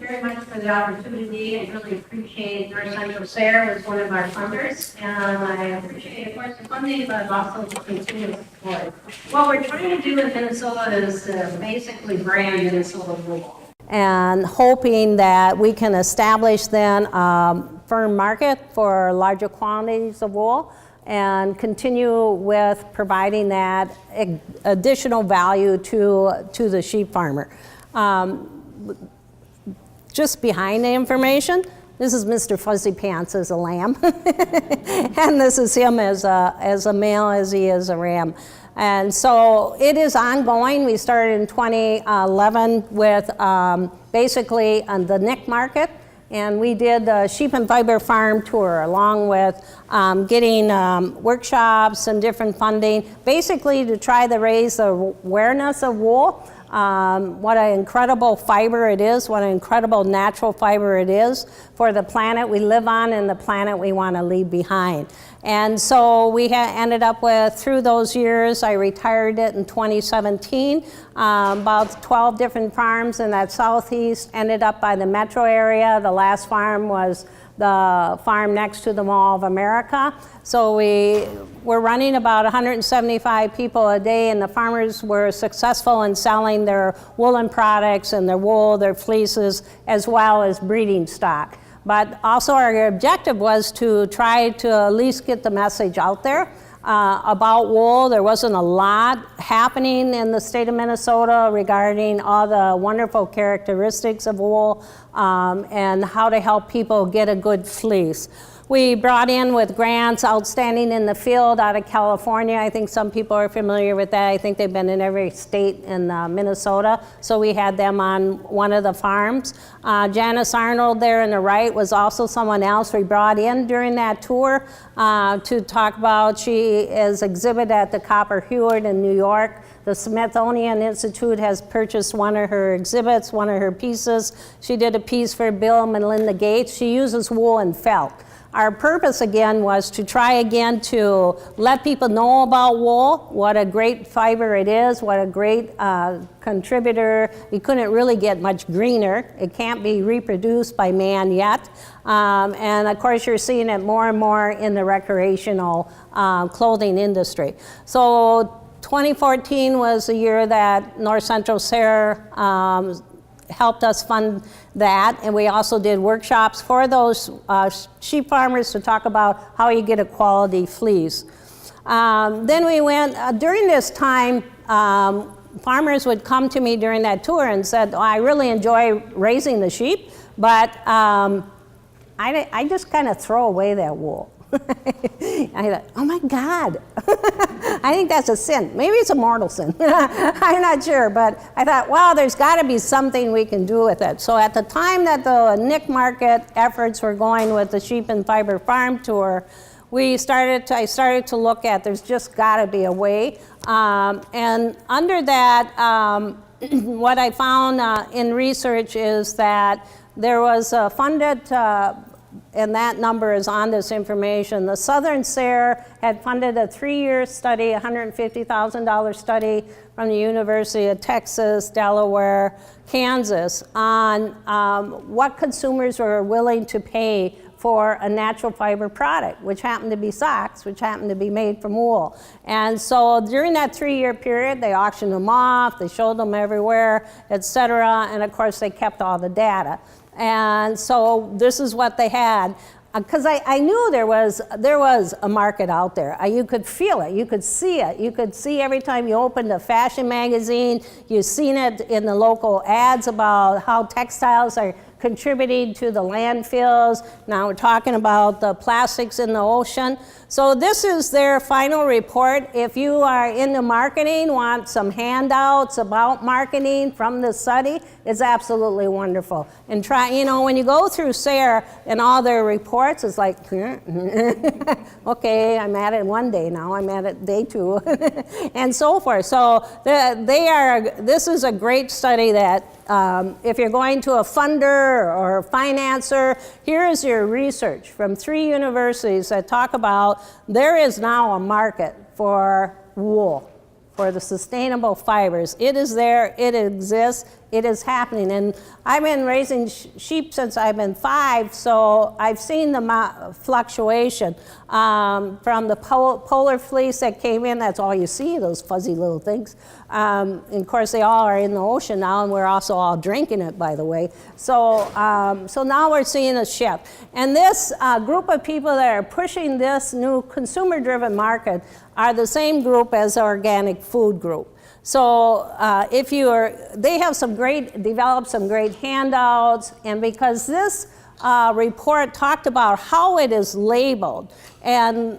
very much for the opportunity. I really appreciate North Central SARE as one of our funders, and I appreciate, of course, the funding, but also the continuous support. What we're trying to do in Minnesota is to basically brand Minnesota wool. And hoping that we can establish then a firm market for larger quantities of wool and continue with providing that additional value to the sheep farmer. Just behind the information, this is Mr. Fuzzy Pants as a lamb, and this is him as a male as he is a ram. And so it is ongoing. We started in 2011 with basically on the Nick market, and we did the sheep and fiber farm tour along with getting workshops and different funding, basically to try to raise the awareness of wool. What an incredible fiber it is, what an incredible natural fiber it is for the planet we live on and the planet we want to leave behind. And so we ended up with, through those years, I retired it in 2017, about 12 different farms in that southeast, ended up by the metro area. The last farm was the farm next to the Mall of America. So we're running about 175 people a day, and the farmers were successful in selling their woolen products and their wool, their fleeces, as well as breeding stock. But also our objective was to try to at least get the message out there about wool. There wasn't a lot happening in the state of Minnesota regarding all the wonderful characteristics of wool and how to help people get a good fleece. We brought in with grants outstanding in the field out of California. I think some people are familiar with that. I think they've been in every state in Minnesota. So we had them on one of the farms. Janice Arnold there on the right was also someone else we brought in during that tour to talk about. She is exhibited at the Copper Hewitt in New York. The Smithsonian Institute has purchased one of her exhibits, one of her pieces. She did a piece for Bill and Melinda Gates. She uses wool and felt. Our purpose again was to try again to let people know about wool, what a great fiber it is, what a great contributor. You couldn't really get much greener. It can't be reproduced by man yet. And of course you're seeing it more and more in the recreational clothing industry. So 2014 was the year that North Central SARE helped us fund that, and we also did workshops for those sheep farmers to talk about how you get a quality fleece. Then we went, during this time, farmers would come to me during that tour and said, oh, I really enjoy raising the sheep, but I just kind of throw away that wool. I thought, oh my God, I think that's a sin. Maybe it's a mortal sin. I'm not sure, but I thought, well, there's got to be something we can do with it. So at the time that the Nick market efforts were going with the Sheep and Fiber Farm Tour, I started to look at there's just got to be a way. And under that, what I found in research is that there was a funded and that number is on this information. The Southern SARE had funded a 3-year study, $150,000 study from the University of Texas, Delaware, Kansas, on what consumers were willing to pay for a natural fiber product, which happened to be socks, which happened to be made from wool. And so during that 3-year period, they auctioned them off, they showed them everywhere, et cetera, and of course they kept all the data. And so this is what they had. Because I knew there was a market out there. You could feel it, you could see it. You could see every time you opened a fashion magazine, you've seen it in the local ads about how textiles are contributing to the landfills. Now we're talking about the plastics in the ocean. So this is their final report. If you are into marketing, want some handouts about marketing from the study, it's absolutely wonderful. And try, you know, when you go through SARE and all their reports, it's like, okay, I'm at it one day now, I'm at it day 2, and so forth. So this is a great study that if you're going to a funder or a financer, here is your research from 3 universities that talk about there is now a market for wool, for the sustainable fibers. It is there, it exists, it is happening. And I've been raising sheep since I've been 5, so I've seen the fluctuation from the polar fleece that came in. That's all you see, those fuzzy little things. And of course, they all are in the ocean now, and we're also all drinking it, by the way. So, so now we're seeing a shift. And this group of people that are pushing this new consumer-driven market are the same group as the organic food group. So if you are, they have developed some great handouts, and because this report talked about how it is labeled, and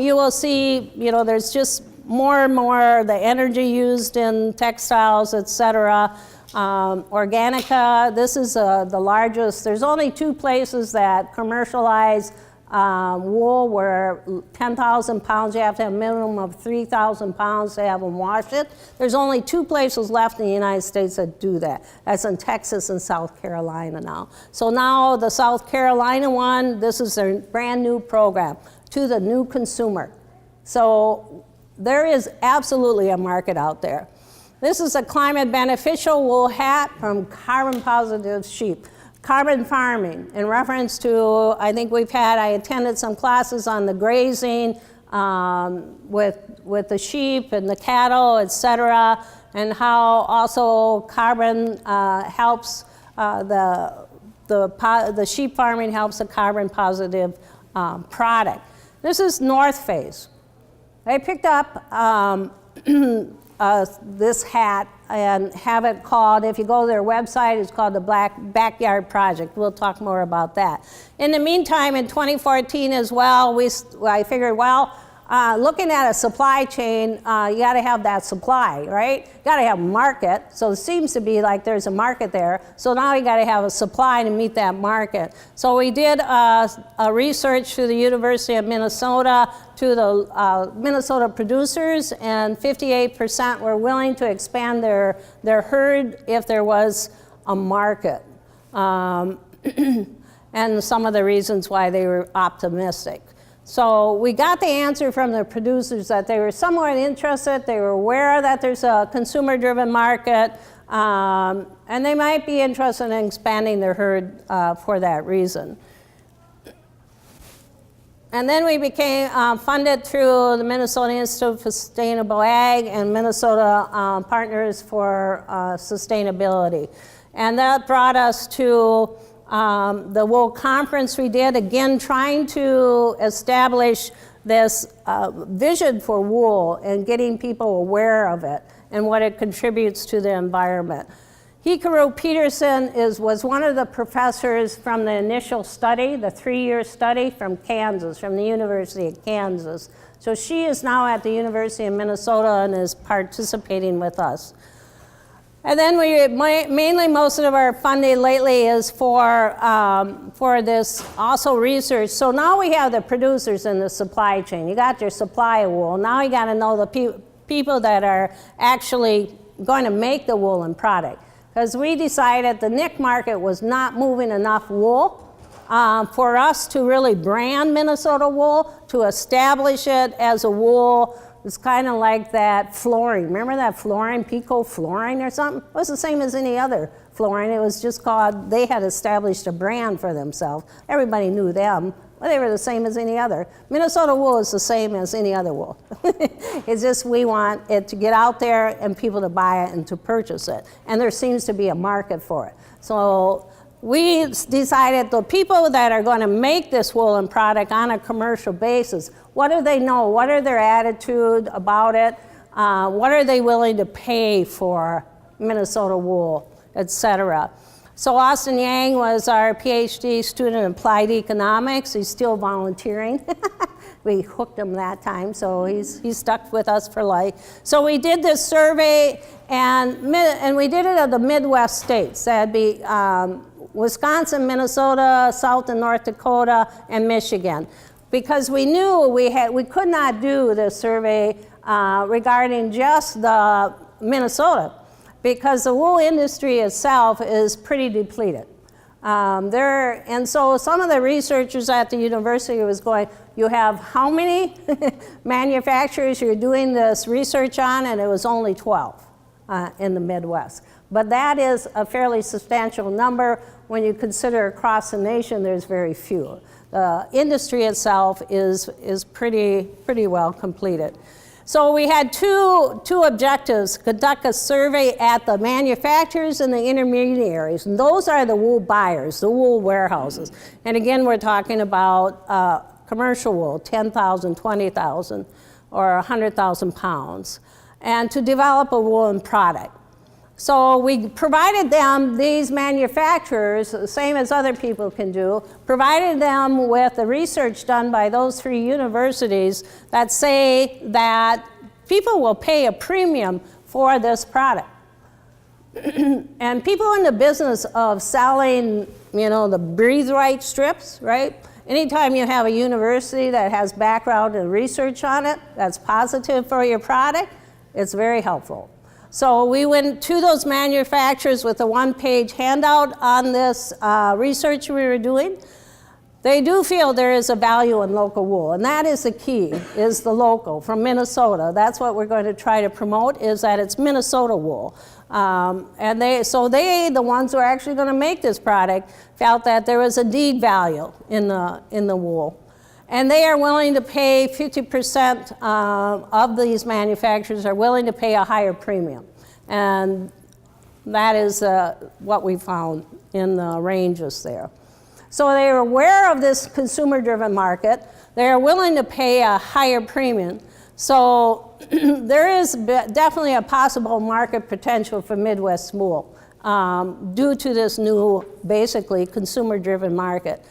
you will see, there's just more and more the energy used in textiles, etc. Organica, this is the largest. There's only 2 places that commercialize wool where 10,000 pounds, you have to have a minimum of 3,000 pounds to have them wash it. There's only 2 places left in the United States that do that. That's in Texas and South Carolina now. So now the South Carolina one, this is their brand new program to the new consumer. So there is absolutely a market out there. This is a climate beneficial wool hat from carbon positive sheep. Carbon farming, in reference to, I attended some classes on the grazing with the sheep and the cattle, etc., and how also carbon helps, the sheep farming helps the carbon positive product. This is North Face. I picked up this hat and have it called, if you go to their website, it's called the Backyard Project. We'll talk more about that. In the meantime, in 2014 as well, I figured, looking at a supply chain, you got to have that supply, right? You got to have a market. So it seems to be like there's a market there. So now you got to have a supply to meet that market. So we did a research through the University of Minnesota to the Minnesota producers, and 58% were willing to expand their herd if there was a market. And some of the reasons why they were optimistic. So we got the answer from the producers that they were somewhat interested, they were aware that there's a consumer-driven market, and they might be interested in expanding their herd for that reason. And then we became funded through the Minnesota Institute for Sustainable Ag and Minnesota Partners for Sustainability. And that brought us to the wool conference we did, again trying to establish this vision for wool and getting people aware of it and what it contributes to the environment. Hikaru Peterson was one of the professors from the initial study, the 3-year study from Kansas, from the University of Kansas. So she is now at the University of Minnesota and is participating with us. And then mainly most of our funding lately is for this also research. So now we have the producers in the supply chain. You got your supply of wool. Now you got to know the people that are actually going to make the woolen product. Because we decided the niche market was not moving enough wool for us to really brand Minnesota wool, to establish it as a wool. It's kind of like that flooring. Remember that flooring, Pico flooring or something? It was the same as any other flooring. It was just called, they had established a brand for themselves. Everybody knew them. Well, they were the same as any other. Minnesota wool is the same as any other wool. It's just we want it to get out there and people to buy it and to purchase it. And there seems to be a market for it. So we decided the people that are going to make this woolen product on a commercial basis, what do they know? What are their attitude about it? What are they willing to pay for Minnesota wool, etc.? So Austin Yang was our PhD student in applied economics. He's still volunteering. We hooked him that time, so he's stuck with us for life. So we did this survey, and we did it of the Midwest states. That'd be Wisconsin, Minnesota, South and North Dakota, and Michigan. Because we knew we could not do this survey regarding just the Minnesota, because the wool industry itself is pretty depleted. And so some of the researchers at the university was going, you have how many manufacturers you're doing this research on? And it was only 12 in the Midwest. But that is a fairly substantial number. When you consider across the nation, there's very few. The industry itself is pretty well completed. So we had two objectives: conduct a survey at the manufacturers and the intermediaries. And those are the wool buyers, the wool warehouses. And again, we're talking about commercial wool, 10,000, 20,000, or 100,000 pounds, and to develop a woolen product. So we provided them, these manufacturers, the same as other people can do, provided them with the research done by those 3 universities that say that people will pay a premium for this product. And people in the business of selling, you know, the Breathe Right strips, right? Anytime you have a university that has background and research on it that's positive for your product, it's very helpful. So we went to those manufacturers with a 1-page handout on this research we were doing. They do feel there is a value in local wool, and that is the key, is the local, from Minnesota. That's what we're going to try to promote, is that it's Minnesota wool. And they, the ones who are actually going to make this product, felt that there was a deed value in the wool. And they are willing to pay 50% of these manufacturers are willing to pay a higher premium. And that is what we found in the ranges there. So they are aware of this consumer-driven market. They are willing to pay a higher premium. So there is definitely a possible market potential for Midwest wool due to this new, basically, consumer-driven market,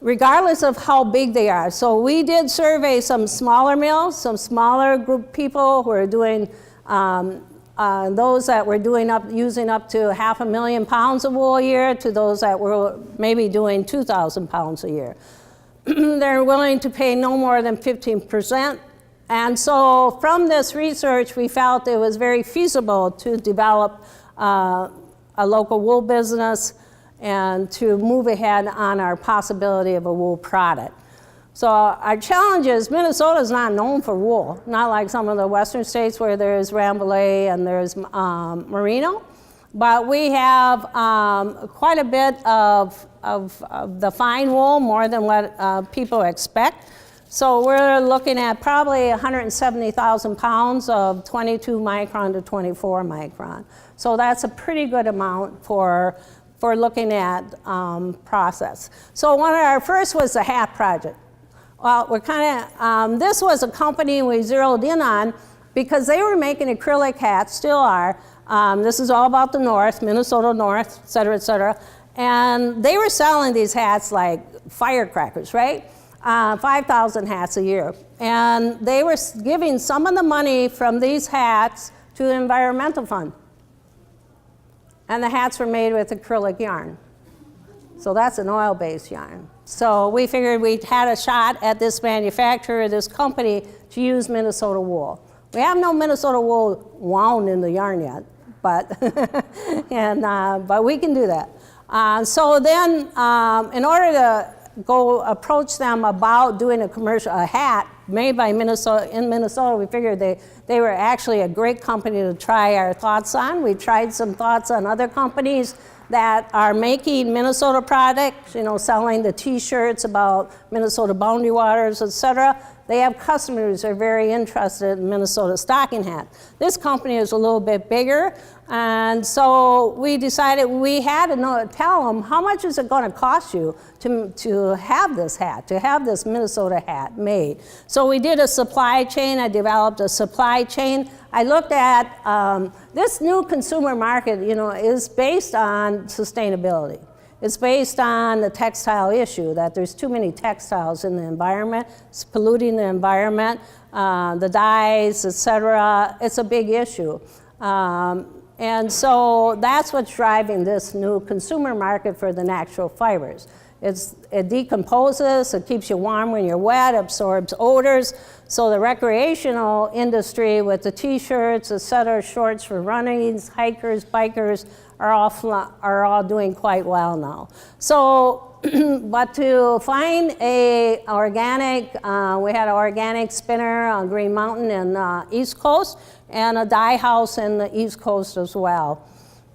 regardless of how big they are. So we did survey some smaller mills, some smaller group people who are doing, those that were using up to 500,000 pounds of wool a year, to those that were maybe doing 2,000 pounds a year. They're willing to pay no more than 15%. And so from this research, we felt it was very feasible to develop a local wool business and to move ahead on our possibility of a wool product. So our challenge is Minnesota is not known for wool, not like some of the western states where there's Rambouillet and there's Merino, but we have quite a bit of the fine wool, more than what people expect. So we're looking at probably 170,000 pounds of 22 micron to 24 micron. So that's a pretty good amount for looking at process. So one of our first was the hat project. Well, we're kind of, this was a company we zeroed in on because they were making acrylic hats, still are. This is all about the North, Minnesota North, et cetera, and they were selling these hats like firecrackers, right? 5,000 hats a year. And they were giving some of the money from these hats to the environmental fund. And the hats were made with acrylic yarn. So that's an oil-based yarn. So we figured we had a shot at this manufacturer, this company, to use Minnesota wool. We have no Minnesota wool wound in the yarn yet, but, but we can do that. So then, in order to go approach them about doing a hat made by Minnesota, in Minnesota, we figured they were actually a great company to try our thoughts on. We tried some thoughts on other companies that are making Minnesota products, you know, selling the t-shirts about Minnesota boundary waters, et cetera. They have customers who are very interested in Minnesota stocking hats. This company is a little bit bigger, and so we decided we had to tell them, how much is it going to cost you to have this hat, to have this Minnesota hat made? So we did a supply chain. I developed a supply chain. I looked at this new consumer market, you know, is based on sustainability. It's based on the textile issue, that there's too many textiles in the environment. It's polluting the environment, the dyes, et cetera. It's a big issue. And so that's what's driving this new consumer market for the natural fibers. It decomposes, it keeps you warm when you're wet, absorbs odors. So the recreational industry with the t-shirts, et cetera, shorts for running, hikers, bikers, are all doing quite well now. So, but to find a organic, we had an organic spinner on Green Mountain in the East Coast, and a dye house in the East Coast as well.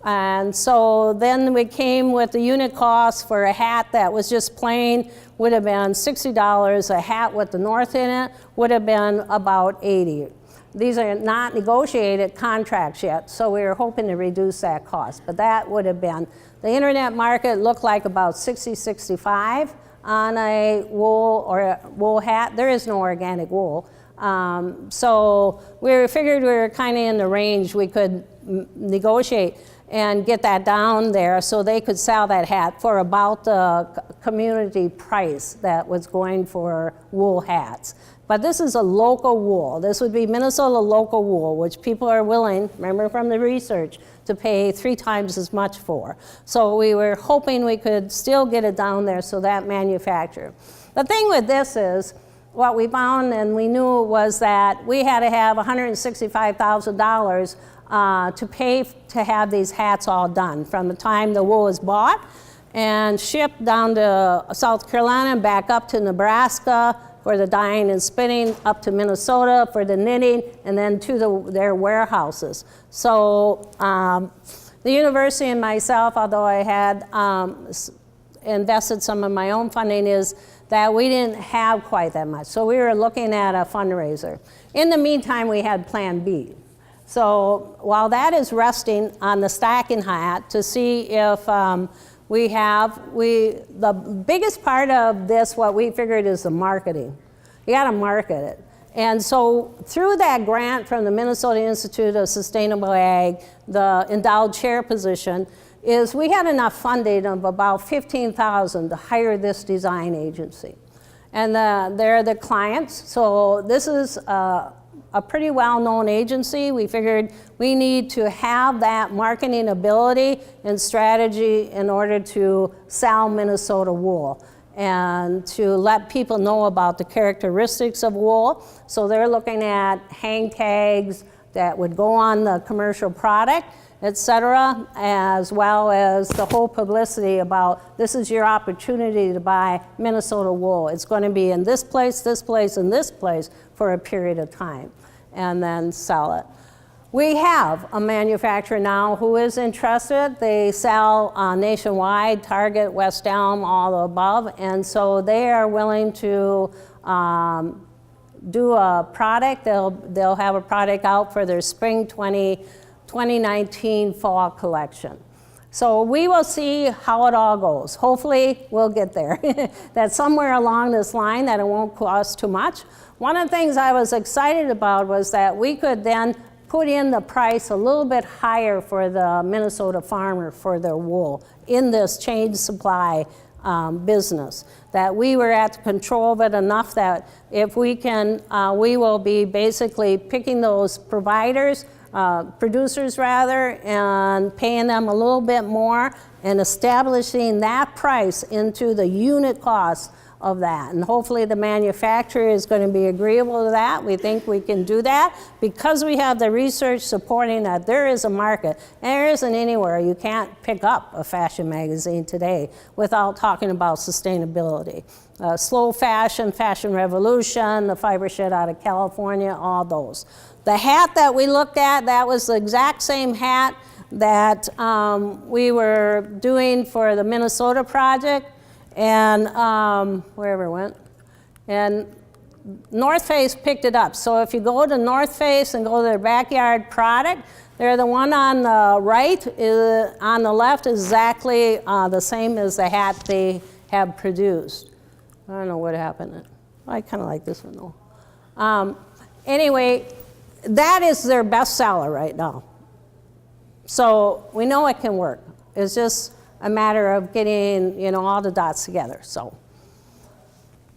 And so then we came with the unit cost for a hat that was just plain would have been $60. A hat with the north in it would have been about $80. These are not negotiated contracts yet, so we were hoping to reduce that cost. But that would have been, the internet market looked like about $60-65 on a wool or a wool hat. There is no organic wool. So we figured we were kind of in the range we could negotiate and get that down there so they could sell that hat for about the community price that was going for wool hats. But this is a local wool. This would be Minnesota local wool, which people are willing, remember from the research, to pay 3 times as much for. So we were hoping we could still get it down there so that manufacturer. The thing with this is, what we found and we knew was that we had to have $165,000 to pay to have these hats all done from the time the wool is bought and shipped down to South Carolina and back up to Nebraska for the dyeing and spinning, up to Minnesota for the knitting, and then to their warehouses. So the university and myself, although I had invested some of my own funding, is that we didn't have quite that much. So we were looking at a fundraiser. In the meantime, we had Plan B. So while that is resting on the stacking hat to see if the biggest part of this, what we figured, is the marketing. You gotta market it. And so through that grant from the Minnesota Institute of Sustainable Ag, the endowed chair position, is we had enough funding of about $15,000 to hire this design agency. And they're the clients. So this is a pretty well-known agency. We figured we need to have that marketing ability and strategy in order to sell Minnesota wool and to let people know about the characteristics of wool. So they're looking at hang tags that would go on the commercial product, etc., as well as the whole publicity about this is your opportunity to buy Minnesota wool. It's going to be in this place, and this place for a period of time, and then sell it. We have a manufacturer now who is interested. They sell nationwide, Target, West Elm, all the above, and so they are willing to do a product. They'll have a product out for their spring 2019 fall collection. So we will see how it all goes. Hopefully we'll get there. That somewhere along this line that it won't cost too much. One of the things I was excited about was that we could then put in the price a little bit higher for the Minnesota farmer for their wool in this chain supply business. That we were at the control of it enough that if we can, we will be basically picking those providers, producers rather, and paying them a little bit more and establishing that price into the unit cost of that. And hopefully the manufacturer is going to be agreeable to that. We think we can do that because we have the research supporting that there is a market. And there isn't anywhere. You can't pick up a fashion magazine today without talking about sustainability. Slow fashion, fashion revolution, the fiber shed out of California, all those. The hat that we looked at, that was the exact same hat that we were doing for the Minnesota project, and wherever it went. And North Face picked it up. So if you go to North Face and go to their backyard product, they're the one on the right, on the left is exactly the same as the hat they have produced. I don't know what happened. I kind of like this one though. Anyway, that is their best seller right now. So we know it can work. It's just a matter of getting, all the dots together. So,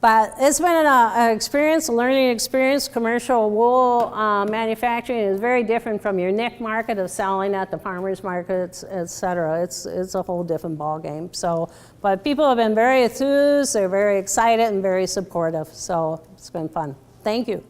but it's been an experience, a learning experience. Commercial wool manufacturing is very different from your niche market of selling at the farmers markets, et cetera. It's a whole different ball game. So, but people have been very enthused. They're very excited and very supportive. So it's been fun. Thank you.